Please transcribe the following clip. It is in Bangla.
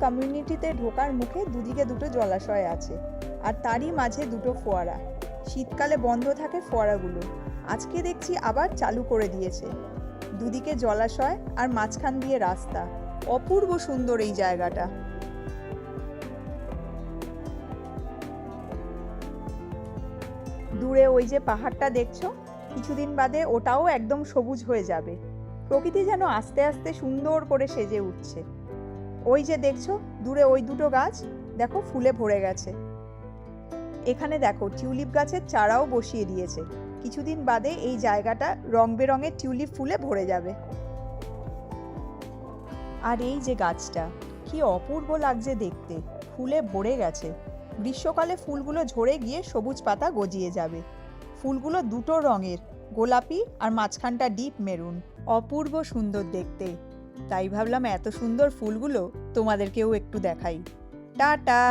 কমিউনিটিতে ঢোকার মুখে দুদিকে দুটো জলাশয় আছে, আর তারই মাঝে দুটো ফোয়ারা। শীতকালে বন্ধ থাকে ফোয়ারাগুলো, আজকে দেখছি আবার চালু করে দিয়েছে। দুদিকে জলাশয় আর মাঝখান দিয়ে রাস্তা, অপূর্ব সুন্দর এই জায়গাটা। দূরে ওই যে পাহাড়টা দেখছো, কিছুদিন বাদে ওটাও একদম সবুজ হয়ে যাবে। প্রকৃতি যেন আস্তে আস্তে সুন্দর করে সেজে উঠছে। ওই যে দেখছো দূরে ওই দুটো গাছ, দেখো ফুলে ভরে গেছে। এখানে দেখো টিউলিপ গাছের চারাও বসিয়ে দিয়েছে। কিছুদিন বাদে এই জায়গাটা রং বেরঙের টিউলিপ ফুলে ভরে যাবে। আর এই যে গাছটা, কি অপূর্ব লাগছে দেখতে, ফুলে ভরে গেছে। গ্রীষ্মকালে ফুলগুলো ঝরে গিয়ে সবুজ পাতা গজিয়ে যাবে। ফুলগুলো দুটো রঙের, গোলাপি আর মাঝখানটা ডিপ মেরুন, অপূর্ব সুন্দর দেখতে। তাই ভাবলাম এত সুন্দর ফুলগুলো তোমাদেরকেও একটু দেখাই। টাটা।